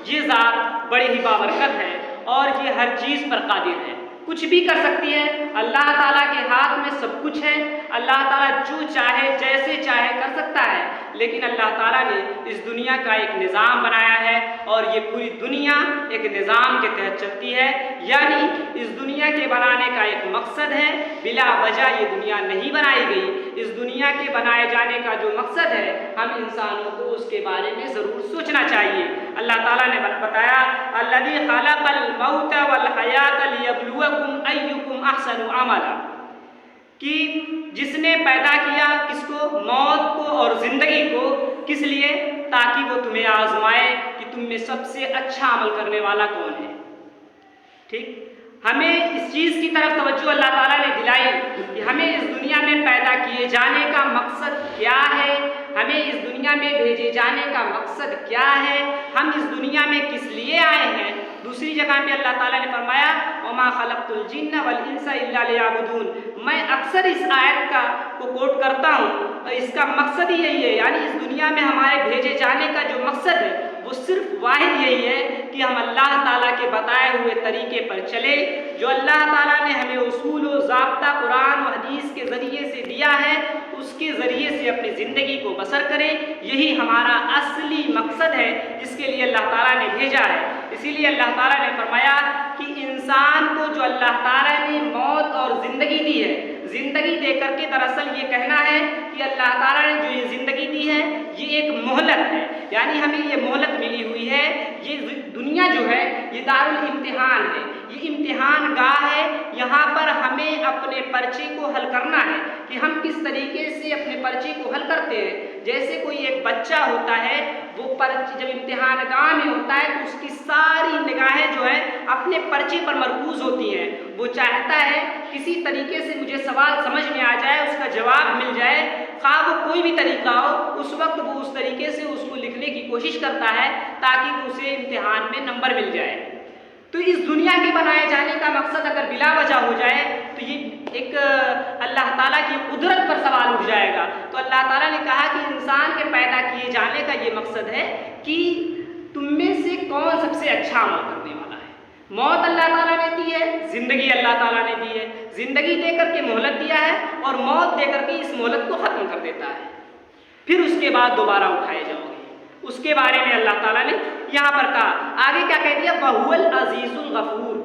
یہ ذات بڑی ہی بابرکت ہے اور یہ ہر چیز پر قادر ہے، کچھ بھی کر سکتی ہے۔ اللہ تعالیٰ کے ہاتھ میں سب کچھ ہے، اللہ تعالیٰ جو چاہے جیسے چاہے کر سکتا ہے، لیکن اللہ تعالیٰ نے اس دنیا کا ایک نظام بنایا ہے اور یہ پوری دنیا ایک نظام کے تحت چلتی ہے، یعنی اس دنیا کے بنانے کا ایک مقصد ہے، بلا وجہ یہ دنیا نہیں بنائی گئی۔ اس دنیا کے بنائے جانے کا جو مقصد ہے ہم انسانوں کو اس کے بارے میں ضرور سوچنا چاہیے۔ اللہ تعالیٰ نے بتایا الذی خلق الموت والحیات لیبلوکم ایکم احسن عملا، کہ جس نے پیدا کیا کس کو؟ موت کو اور زندگی کو، کس لیے؟ تاکہ وہ تمہیں آزمائے کہ تم میں سب سے اچھا عمل کرنے والا کون ہے۔ ٹھیک، ہمیں اس چیز کی طرف توجہ اللہ تعالیٰ نے دلائی کہ ہمیں اس دنیا میں پیدا کیے جانے کا مقصد کیا ہے، ہمیں اس دنیا میں بھیجے جانے کا مقصد کیا ہے، ہم اس دنیا میں کس لیے آئے ہیں۔ دوسری جگہ میں اللہ تعالیٰ نے فرمایا وما خلقت الجن والانس الا لیعبدون۔ میں اکثر اس آیت کو کوٹ کرتا ہوں اور اس کا مقصد ہی یہی ہے، یعنی اس دنیا میں ہمارے بھیجے جانے کا جو مقصد ہے وہ صرف واحد یہی ہے کہ ہم اللہ تعالیٰ کے بتائے ہوئے طریقے پر چلے، جو اللہ تعالیٰ نے ہمیں اصول و ضابطہ قرآن و حدیث کے ذریعے سے دیا ہے اس کے ذریعے سے اپنی زندگی کو بسر کریں۔ یہی ہمارا اصلی مقصد ہے جس کے لیے اللہ تعالیٰ نے بھیجا ہے۔ اسی لیے اللہ تعالیٰ نے فرمایا کہ انسان کو جو اللہ تعالیٰ نے موت اور زندگی دی ہے، زندگی دے کر کے دراصل یہ کہنا ہے کہ اللہ تعالیٰ نے جو یہ زندگی دی ہے یہ ایک مہلت ہے، یعنی ہمیں یہ مہلت ملی ہوئی ہے۔ یہ دنیا جو ہے یہ دارالامتحان ہے، یہ امتحان گاہ ہے، یہاں پر ہمیں اپنے پرچے کو حل کرنا ہے کہ ہم کس طریقے سے اپنے پرچے کو حل کرتے ہیں۔ جیسے کوئی ایک بچہ ہوتا ہے، وہ پرچے جب امتحان گاہ میں ہوتا ہے تو اس کی ساری نگاہیں جو ہے اپنے پرچے پر مرکوز ہوتی ہیں، وہ چاہتا ہے کسی طریقے سے مجھے سوال سمجھ میں آ جائے، اس کا جواب مل جائے، خواہ وہ کوئی بھی طریقہ ہو، اس وقت وہ اس طریقے سے اس کو لکھنے کی کوشش کرتا ہے تاکہ اسے امتحان میں نمبر مل جائے۔ تو اس دنیا کے بنائے جانے کا مقصد اگر بلا وجہ ہو جائے تو یہ ایک اللہ تعالیٰ کی قدرت پر سوال اٹھ جائے گا۔ تو اللہ تعالیٰ نے کہا کہ انسان کے پیدا کیے جانے کا یہ مقصد ہے کہ تم میں سے کون سب سے اچھا عمل کرنے والا ہے۔ موت اللہ تعالیٰ نے دی ہے، زندگی اللہ تعالیٰ نے دی ہے، زندگی دے کر کے مہلت دیا ہے اور موت دے کر کے اس مہلت کو ختم کر دیتا ہے، پھر اس کے بعد دوبارہ اٹھائے جاؤ گے۔ اس کے بارے میں اللہ تعالیٰ نے یہاں پر کہا، آگے کیا کہہ دیا؟ وَهُوَ الْعَزِيزُ الْغَفُورُ۔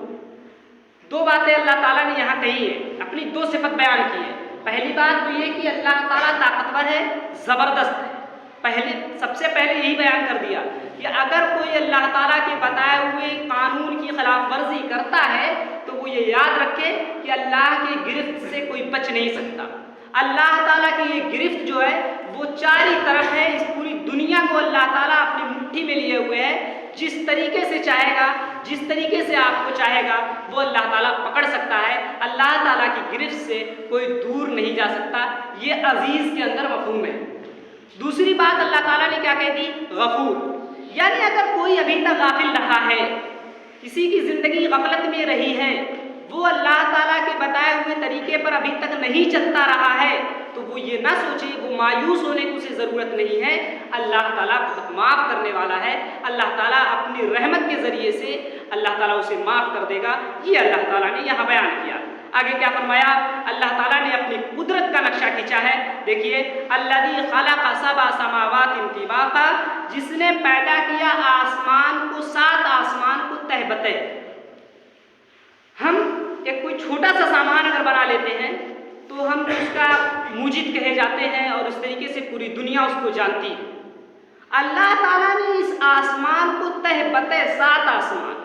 دو باتیں اللہ تعالیٰ نے یہاں کہی ہیں، اپنی دو صفت بیان کی ہے۔ پہلی بات تو یہ کہ اللہ تعالیٰ طاقتور ہے، زبردست ہے۔ سب سے پہلے یہی بیان کر دیا کہ اگر کوئی اللہ تعالیٰ کے بتائے ہوئے قانون کی خلاف ورزی کرتا ہے تو وہ یہ یاد رکھے کہ اللہ کی گرفت سے کوئی بچ نہیں سکتا۔ اللہ تعالیٰ کی یہ گرفت جو ہے وہ چاری طرف ہے، اس پوری دنیا کو اللہ تعالیٰ اپنی مٹھی میں لیے ہوئے ہے، جس طریقے سے چاہے گا، جس طریقے سے آپ کو چاہے گا وہ اللہ تعالیٰ پکڑ سکتا ہے۔ اللہ تعالیٰ کی گرفت سے کوئی دور نہیں جا سکتا، یہ عزیز کے اندر مفہوم ہے۔ دوسری بات اللہ تعالیٰ نے کیا کہہ دی؟ غفور، یعنی اگر کوئی ابھی تک غافل رہا ہے، کسی کی زندگی غفلت میں رہی ہے، وہ اللہ تعالیٰ کے بتائے ہوئے طریقے پر ابھی تک نہیں چلتا رہا ہے، تو وہ یہ نہ سوچے، وہ مایوس ہونے کی اسے ضرورت نہیں ہے۔ اللہ تعالیٰ بہت معاف کرنے والا ہے، اللہ تعالیٰ اپنی رحمت کے ذریعے سے اللہ تعالیٰ اسے معاف کر دے گا، یہ اللہ تعالیٰ نے یہاں بیان کیا۔ آگے کیا فرمایا؟ اللہ تعالیٰ نے اپنی قدرت کا نقشہ کھینچا ہے۔ دیکھیے، الذی خلق سبع سماوات طباقا، جس نے پیدا کیا آسمان کو، 7 آسمان کو تہ بتہ۔ ہم ایک کوئی چھوٹا سا سامان اگر بنا لیتے ہیں تو ہم اس کا موجد کہے جاتے ہیں اور اس طریقے سے پوری دنیا اس کو جانتی ہے۔ اللہ تعالیٰ نے اس آسمان کو تہ بتہ، 7 آسمان،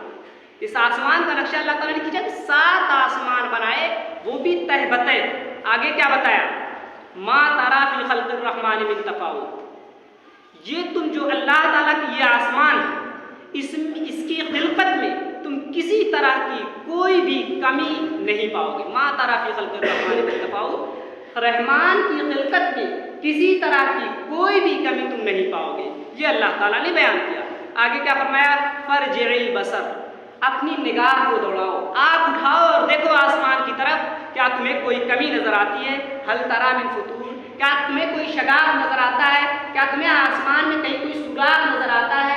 اس آسمان کا نقشہ اللہ تعالیٰ نے کھینچا کہ 7 آسمان بنائے، وہ بھی تہ بتہ۔ آگے کیا بتایا؟ ما تری فی خلق الرحمن من تفاوت، یہ تم جو اللہ تعالیٰ کی یہ آسمان، اس کی خلقت میں تم کسی طرح کی کوئی بھی کمی نہیں پاؤ گے۔ ما تری فی خلق الرحمن من تفاوت، رحمان کی خلقت میں کسی طرح کی کوئی بھی کمی تم نہیں پاؤ گے، یہ اللہ تعالیٰ نے بیان کیا۔ آگے کیا فرمایا؟ فرجع البصر، اپنی نگاہ کو دوڑاؤ، آپ اٹھاؤ اور دیکھو آسمان کی طرف، کیا تمہیں کوئی کمی نظر آتی ہے؟ ہل تری من فطور، کیا تمہیں کوئی شگاف نظر آتا ہے؟ کیا تمہیں آسمان میں کہیں کوئی سوراخ نظر آتا ہے؟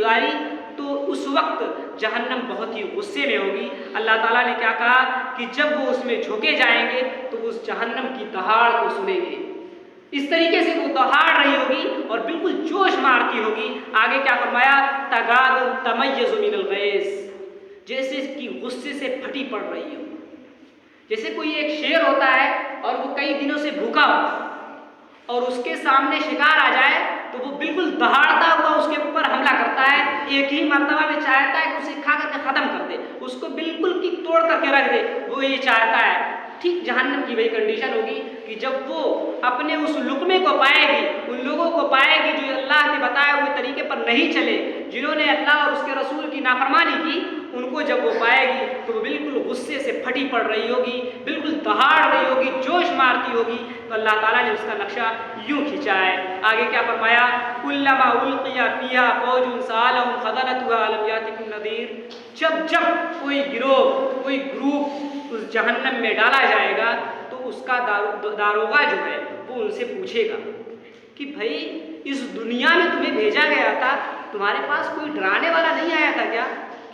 گزاری تو اس وقت جہنم بہت ہی غصے میں ہوگی۔ اللہ تعالیٰ نے کیا کہا کہ جب وہ اس میں جھونکے جائیں گے تو وہ اس جہنم کی دہاڑ کو سنیں گے، اس طریقے سے وہ دہاڑ رہی ہوگی اور بالکل جوش مارتی ہوگی۔ آگے کیا فرمایا؟ تغاد تمیز من الغیظ، جیسے کہ غصے سے پھٹی پڑ رہی ہو۔ جیسے کوئی ایک شیر ہوتا ہے اور وہ کئی دنوں سے بھوکا ہو اور اس کے سامنے شکار آ جائے تو وہ بالکل دہاڑتا ہوا اس کے اوپر حملہ کرتا ہے، ایک ہی مرتبہ میں چاہتا ہے کہ اسے کھا کر کے ختم کر دے، اس کو بالکل کی توڑ کر کے رکھ دے، وہ یہ چاہتا ہے۔ ٹھیک جہنم کی وہی کنڈیشن ہوگی کہ جب وہ اپنے اس لقمے کو پائے گی، ان لوگوں کو پائے گی جو اللہ کے بتائے ہوئے طریقے پر نہیں چلے، جنہوں نے اللہ اور اس کے رسول کی نافرمانی کی، ان کو جب وہ پائے گی تو وہ بالکل غصے سے پھٹی پڑ رہی ہوگی، بالکل دہاڑ رہی ہوگی، جوش مارتی ہوگی۔ تو اللہ تعالیٰ نے اس کا نقشہ یوں کھینچا ہے۔ آگے کیا فرمایا؟ کلما القی فیہا فوج سألہم خزنتها الم یاتکم نذیر، جب کوئی گروہ، کوئی گروپ اس جہنم میں ڈالا جائے گا تو اس کا داروغہ جو ہے وہ ان سے پوچھے گا کہ بھائی اس دنیا میں تمہیں بھیجا گیا تھا، تمہارے پاس کوئی ڈرانے والا نہیں آیا تھا کیا؟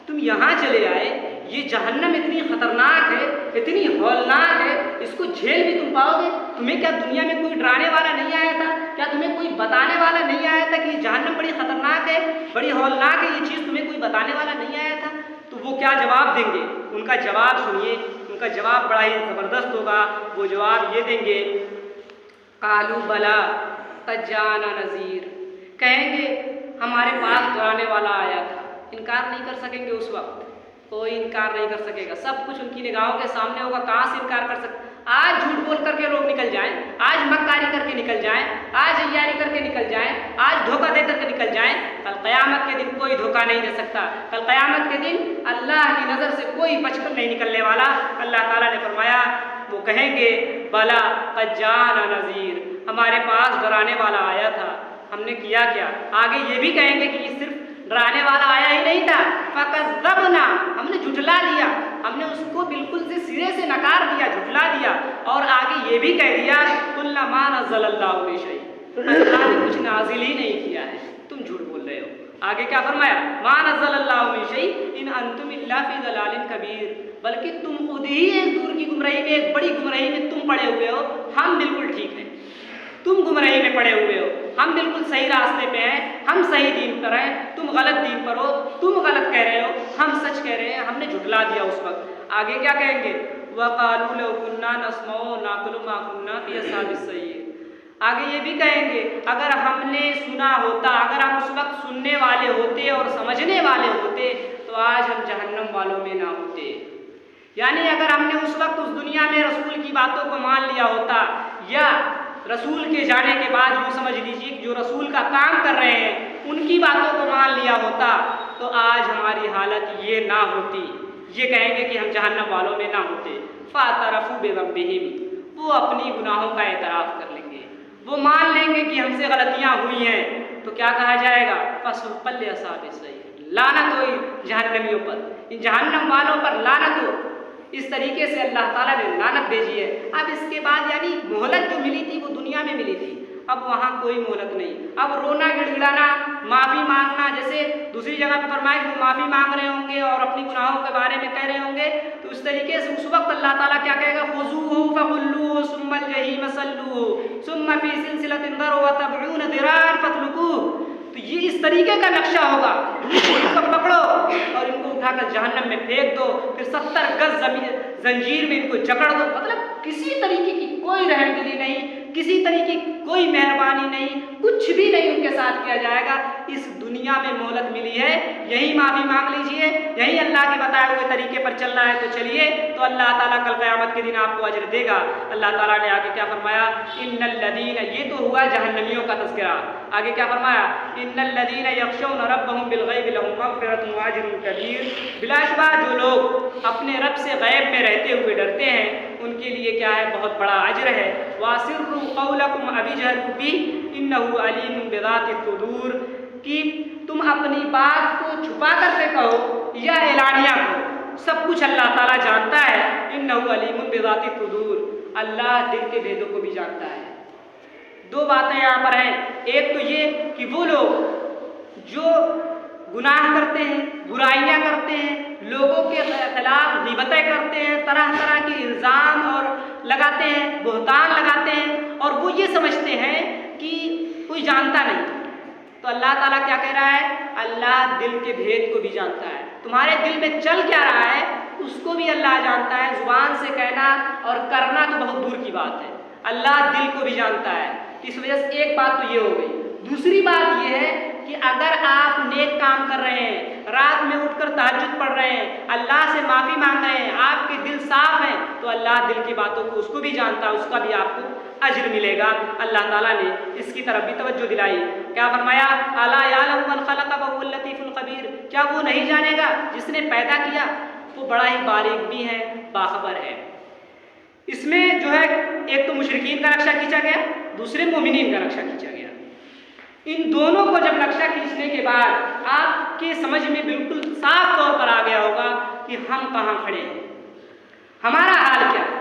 تم یہاں چلے آئے، یہ جہنم اتنی خطرناک ہے، اتنی ہولناک ہے، اس کو جھیل بھی تم پاؤ گے؟ تمہیں کیا دنیا میں کوئی ڈرانے والا نہیں آیا تھا؟ کیا تمہیں کوئی بتانے والا نہیں آیا تھا کہ یہ جہنم بڑی خطرناک ہے، بڑی ہولناک ہے، یہ چیز تمہیں کوئی بتانے والا نہیں آیا تھا؟ تو وہ کیا جواب دیں گے؟ ان کا جواب سنیے، ان کا جواب بڑا ہی زبردست ہوگا۔ وہ جواب یہ دیں گے، قالوا بلا قد جاءنا نذیر، کہیں گے ہمارے پاس ڈرانے والا آیا تھا۔ انکار نہیں کر سکیں گے، اس وقت کوئی انکار نہیں کر سکے گا، سب کچھ ان کی نگاہوں کے سامنے ہوگا، کہاں سے انکار کر سکتے؟ آج جھوٹ بول کر کے لوگ نکل جائیں، آج مکاری کر کے نکل جائیں، آج عیاری کر کے نکل جائیں، آج دھوکہ دے کر کے نکل جائیں، کل قیامت کے دن کوئی دھوکہ نہیں دے سکتا۔ کل قیامت کے دن اللہ کی نظر سے کوئی بچ کر نہیں نکلنے والا۔ اللہ تعالیٰ نے فرمایا، وہ کہیں گے بلا قد جاءنا نذیر، ہمارے پاس ڈرانے والا آیا تھا، ہم نے کیا کیا؟ آگے یہ بھی کہیں گے کہ یہ صرف ڈرانے والا آیا ہی نہیں تھا، فکذبنا، ہم نے جھٹلا دیا، ہم نے اس کو بالکل سے سرے سے نکار دیا، جھٹلا دیا، اور آگے یہ بھی کہہ دیا قل ما نزل اللہ من شیء، اللہ نے کچھ نازل ہی نہیں کیا ہے، تم جھوٹ بول رہے ہو۔ آگے کیا فرمایا؟ ما نزل اللہ من شیء ان انتم الا فی ضلال کبیر، بلکہ تم خود ہی ایک دور کی گمراہی میں، ایک بڑی گمراہی میں تم پڑے ہوئے ہو، ہم بالکل ٹھیک ہیں، تم گمراہی میں پڑے ہوئے ہو، ہم بالکل صحیح راستے پہ ہیں، ہم صحیح دین پر ہیں، تم غلط دین پر ہو، تم غلط کہہ رہے ہو، ہم سچ کہہ رہے ہیں، ہم نے جھٹلا دیا اس وقت۔ آگے کیا کہیں گے؟ وَقَالُوا لَوْ كُنَّا نَسْمَعُ وَنَعْقِلُ مَا كُنَّا فِي أَصْحَابِ السَّعِيرِ، آگے یہ بھی کہیں گے اگر ہم نے سنا ہوتا، اگر ہم اس وقت سننے والے ہوتے اور سمجھنے والے ہوتے تو آج ہم جہنم والوں میں نہ ہوتے۔ یعنی اگر ہم نے اس وقت اس دنیا میں رسول کی باتوں کو مان لیا ہوتا، یا رسول کے جانے کے بعد یوں سمجھ لیجیے کہ جو رسول کا کام کر رہے ہیں ان کی باتوں کو مان لیا ہوتا تو آج ہماری حالت یہ نہ ہوتی، یہ کہیں گے کہ ہم جہنم والوں میں نہ ہوتے۔ فَاعْتَرَفُوا بِذَنبِهِمْ، وہ اپنی گناہوں کا اعتراف کر لیں گے، وہ مان لیں گے کہ ہم سے غلطیاں ہوئی ہیں، تو کیا کہا جائے گا؟ فَسُحْقًا لِّأَصْحَابِ السَّعِيرِ، لعنت ہو جہنمیوں پر، ان جہنم والوں پر لعنت ہو۔ اس طریقے سے اللہ تعالیٰ نے لعنت بھیجی ہے۔ اب اس کے بعد یعنی مہلت جو ملی تھی وہ دنیا میں ملی تھی، اب وہاں کوئی مہلت نہیں، اب رونا گڑ گڑانا، معافی مانگنا، جیسے دوسری جگہ پہ فرمائے کہ وہ معافی مانگ رہے ہوں گے اور اپنی گناہوں کے بارے میں کہہ رہے ہوں گے، تو اس طریقے سے اس وقت اللہ تعالیٰ کیا کہے گا؟ خُذُوهُ فَغُلُّوهُ ثُمَّ الْجَحِيمَ صَلُّوهُ ثُمَّ فِي سِلْسِلَةٍ ذَرْعُهَا 70 ذِرَاعًا فَاسْلُكُوهُ۔ تو یہ اس طریقے کا نقشہ ہوگا، ان کو پکڑو اور ان کو اٹھا کر جہنم میں پھینک دو، پھر 70 گز زنجیر میں ان کو جکڑ دو۔ مطلب کسی طریقے کی کوئی رحم دلی نہیں، کسی طریقے کی کوئی مہربانی نہیں، کچھ بھی نہیں ان کے ساتھ کیا جائے گا۔ اس دنیا میں مہلت ملی ہے، یہی معافی مانگ لیجئے، یہی اللہ کے بتائے ہوئے طریقے پر چل رہا ہے تو چلیے، تو اللہ تعالیٰ کل قیامت کے دن آپ کو اجر دے گا۔ اللہ تعالیٰ نے آگے کیا فرمایا؟ ان الذین، یہ تو ہوا جہنمیوں کا تذکرہ، آگے کیا فرمایا؟ ان الذین یخشون ربهم بالغیب لهم مغفرۃ واجر کبیر، بلا شبہ جو لوگ اپنے رب سے غیب میں رہتے ہوئے ڈرتے ہیں ان کے لیے کیا ہے؟ بہت بڑا اجر ہے۔ واسروا قولکم او اجہروا بہ انہ علیم بذات الصدور، کہ تم اپنی بات کو چھپا کر کے کہو یا اعلانیہ کہو، سب کچھ اللہ تعالیٰ جانتا ہے۔ انہ علیم بذات الصدور، اللہ دل کے بھیدوں کو بھی جانتا ہے۔ دو باتیں یہاں پر ہیں، ایک تو یہ کہ وہ لوگ جو گناہ کرتے ہیں، برائیاں کرتے ہیں، لوگوں کے خلاف غیبتیں کرتے ہیں، طرح طرح کے الزام اور لگاتے ہیں، بہتان لگاتے ہیں، اور وہ یہ سمجھتے ہیں کہ کوئی جانتا نہیں۔ تو اللہ تعالیٰ کیا کہہ رہا ہے؟ اللہ دل کے بھید کو بھی جانتا ہے، تمہارے دل میں چل کیا رہا ہے اس کو بھی اللہ جانتا ہے۔ زبان سے کہنا اور کرنا تو بہت دور کی بات ہے، اللہ دل کو بھی جانتا ہے۔ اس وجہ سے ایک بات تو یہ ہو گئی۔ دوسری بات یہ ہے کہ اگر آپ نیک کام کر رہے ہیں، رات میں اٹھ کر تہجد پڑھ رہے ہیں، اللہ سے معافی مانگ رہے ہیں، آپ کے دل صاف ہیں، تو اللہ دل کی باتوں کو اس کو بھی جانتا ہے، اس کا بھی آپ کو اجر ملے گا۔ اللہ تعالیٰ نے اس کی طرف بھی توجہ دلائی۔ کیا فرمایا؟ الا یعلم من خلق وهو اللطیف الخبیر، کیا وہ نہیں جانے گا جس نے پیدا کیا وہ بڑا ہی باریک بھی ہے، باخبر ہے۔ اس میں جو ہے ایک تو مشرکین کا نقشہ کھینچا گیا، دوسرے مومنین کا نقشہ کھینچا گیا۔ ان دونوں کو جب نقشہ کھینچنے کے بعد آپ کے سمجھ میں بالکل صاف طور پر آ گیا ہوگا کہ ہم کہاں کھڑے ہیں، ہمارا حال کیا ہے،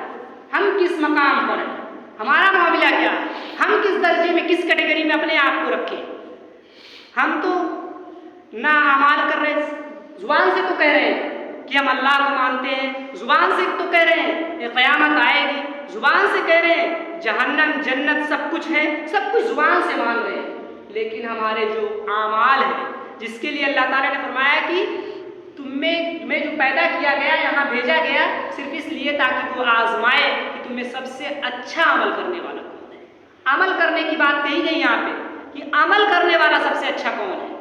ہم کس مقام پر ہیں، ہمارا معاملہ کیا ہے، ہم کس درجے میں، کس کیٹیگری میں اپنے آپ کو رکھیں۔ ہم تو نہ اعمال کر رہے ہیں، زبان سے تو کہہ رہے ہیں کہ ہم اللہ کو مانتے ہیں، زبان سے تو کہہ رہے ہیں کہ قیامت آئے گی، زبان سے کہہ رہے ہیں جہنم جنت سب کچھ ہے، سب کچھ زبان سے مان رہے ہیں، لیکن ہمارے جو اعمال ہیں جس کے لیے اللہ تعالیٰ نے فرمایا کہ تمہیں جو پیدا کیا گیا، یہاں بھیجا گیا صرف اس لیے تاکہ وہ آزمائے کہ تمہیں سب سے اچھا عمل کرنے والا کون ہے۔ عمل کرنے کی بات کہی گئی یہاں پہ کہ عمل کرنے والا سب سے اچھا کون ہے۔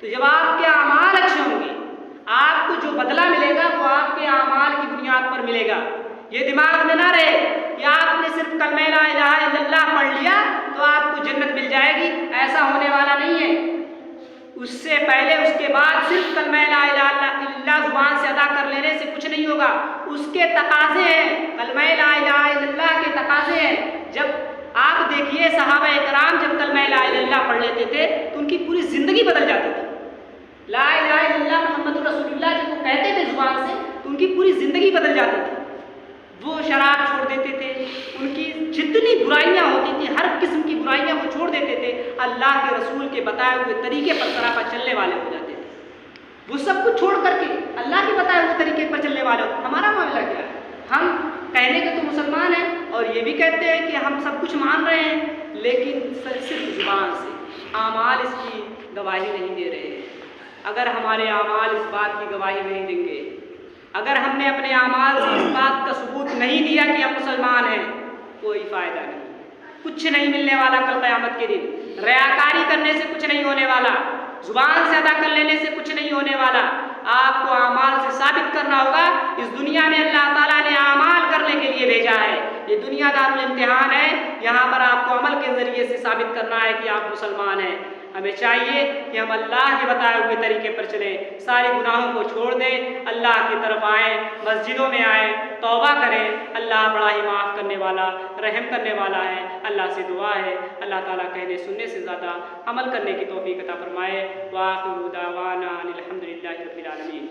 تو جب آپ کے اعمال اچھے ہوں گے، آپ کو جو بدلہ ملے گا وہ آپ کے اعمال کی بنیاد پر ملے گا۔ یہ دماغ میں نہ رہے کہ آپ نے صرف کلمہ لا الہ الا اللہ پڑھ لیا تو آپ کو جنت مل جائے گی، ایسا ہونے والا نہیں ہے۔ اس سے پہلے اس کے بعد صرف کلمہ لا الہ الا اللہ زبان سے ادا کر لینے سے کچھ نہیں ہوگا، اس کے تقاضے ہیں، کلمہ لا الہ الا اللہ کے تقاضے ہیں۔ جب آپ دیکھیے صحابہ کرام جب کلمہ لا الہ الا اللہ پڑھ لیتے تھے تو ان کی پوری زندگی بدل جاتی تھی۔ لا الہ الا اللہ محمد رسول اللہ جب وہ کہتے تھے زبان سے تو ان کی پوری زندگی بدل جاتی تھی۔ وہ شراب چھوڑ دیتے تھے، ان کی جتنی برائیاں ہوتی تھیں ہر قسم کی برائیاں وہ چھوڑ دیتے تھے، اللہ کے رسول کے بتائے ہوئے طریقے پر سراپا چلنے والے ہو جاتے تھے۔ وہ سب کچھ چھوڑ کر کے اللہ کے بتائے ہوئے طریقے پر چلنے والے ہو۔ ہمارا معاملہ کیا ہے؟ ہم کہنے کے تو مسلمان ہیں اور یہ بھی کہتے ہیں کہ ہم سب کچھ مان رہے ہیں، لیکن صرف زبان سے، اعمال اس کی گواہی نہیں دے رہے ہیں۔ اگر ہمارے اعمال اس بات کی گواہی نہیں دیں گے، اگر ہم نے اپنے اعمال سے اس بات کا ثبوت نہیں دیا کہ ہم مسلمان ہیں، کوئی فائدہ نہیں، کچھ نہیں ملنے والا کل قیامت کے دن۔ ریاکاری کرنے سے کچھ نہیں ہونے والا، زبان سے ادا کر لینے سے کچھ نہیں ہونے والا، آپ کو اعمال سے ثابت کرنا ہوگا۔ اس دنیا میں اللہ تعالیٰ نے اعمال کرنے کے لیے بھیجا ہے، یہ دنیا دار الامتحان ہے، یہاں پر آپ کو عمل کے ذریعے سے ثابت کرنا ہے کہ آپ مسلمان ہیں۔ ہمیں چاہیے کہ ہم اللہ کے بتائے ہوئے طریقے پر چلیں، سارے گناہوں کو چھوڑ دیں، اللہ کی طرف آئیں، مسجدوں میں آئیں، توبہ کریں۔ اللہ بڑا ہی معاف کرنے والا، رحم کرنے والا ہے۔ اللہ سے دعا ہے اللہ تعالیٰ کہنے سننے سے زیادہ عمل کرنے کی توفیق عطا فرمائے۔ وآخر دعوانا الحمد للہ رب العالمین۔